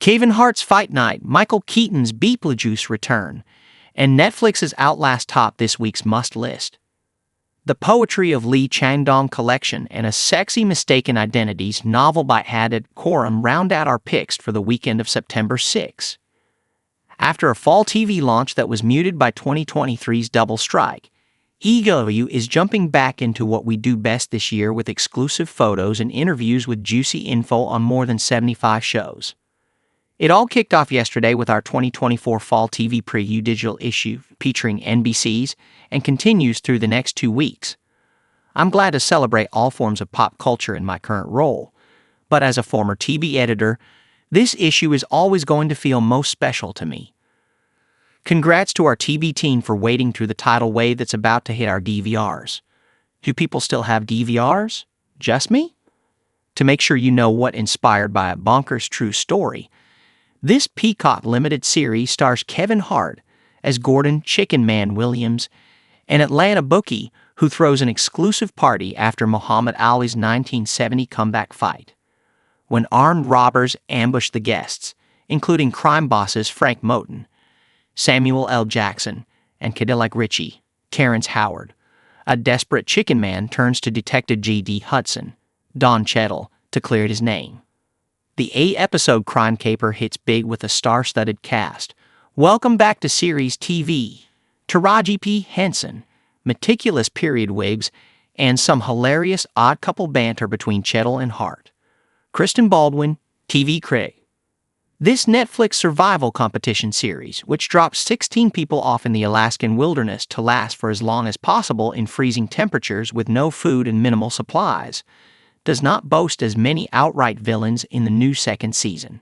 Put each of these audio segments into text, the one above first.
Kevin Hart's Fight Night, Michael Keaton's Beetlejuice return, and Netflix's Outlast top this week's must list. The poetry of Lee Chang-dong collection and a sexy mistaken identities novel by Editor-in-ChiefBrilliant round out our picks for the weekend of September 6. After a fall TV launch that was muted by 2023's double strike, EW is jumping back into what we do best this year with exclusive photos and interviews with juicy info on more than 75 shows. It all kicked off yesterday with our 2024 Fall TV Preview digital issue featuring NBC's and continues through the next 2 weeks. I'm glad to celebrate all forms of pop culture in my current role, but as a former TV editor, this issue is always going to feel most special to me. Congrats to our TV team for wading through the tidal wave that's about to hit our DVRs. Do people still have DVRs? Just me? To make sure you know what inspired by a bonkers true story, this Peacock limited series stars Kevin Hart as Gordon Chicken Man Williams, an Atlanta bookie who throws an exclusive party after Muhammad Ali's 1970 comeback fight. When armed robbers ambush the guests, including crime bosses Frank Moten, Samuel L. Jackson, and Cadillac Ritchie, Terrence Howard, a desperate chicken man turns to Detective G.D. Hudson, Don Cheadle, to clear his name. The 8-episode crime caper hits big with a star-studded cast. Welcome back to series TV. Taraji P. Henson, meticulous period wigs, and some hilarious odd couple banter between Cheadle and Hart. Kristen Baldwin, TV critic. This Netflix survival competition series, which drops 16 people off in the Alaskan wilderness to last for as long as possible in freezing temperatures with no food and minimal supplies, does not boast as many outright villains in the new second season.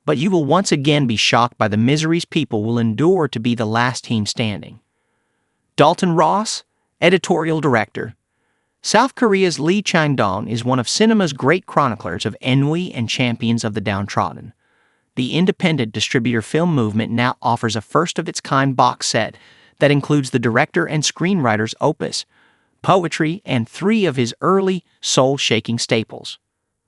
But you will once again be shocked by the miseries people will endure to be the last team standing. Dalton Ross, editorial director. South Korea's Lee Chang-dong is one of cinema's great chroniclers of ennui and champions of the downtrodden. The independent distributor film movement now offers a first-of-its-kind box set that includes the director and screenwriter's opus, poetry, and 3 of his early soul-shaking staples.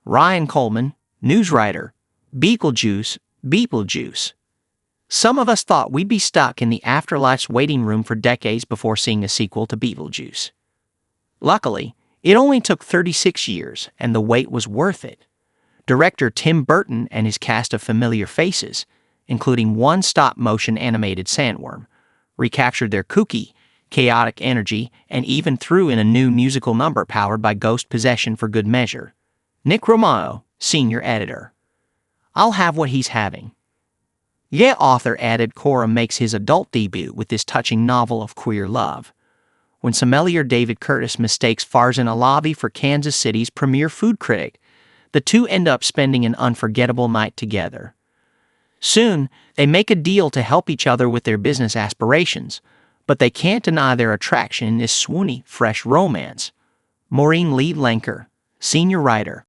Ryan Coleman, newswriter, Beetlejuice. Some of us thought we'd be stuck in the afterlife's waiting room for decades before seeing a sequel to Beetlejuice. Luckily, it only took 36 years, and the wait was worth it. Director Tim Burton and his cast of familiar faces, including one stop-motion animated sandworm, recaptured their kooky, chaotic energy and even threw in a new musical number powered by ghost possession for good measure. Nick Romano, senior editor. I'll have what he's having. Yeah, author added Cora makes his adult debut with this touching novel of queer love. When sommelier David Curtis mistakes Farzan Alavi for Kansas City's premier food critic, the two end up spending an unforgettable night together. Soon, they make a deal to help each other with their business aspirations, but they can't deny their attraction in this swoony, fresh romance. Maureen Lee Lenker, senior writer.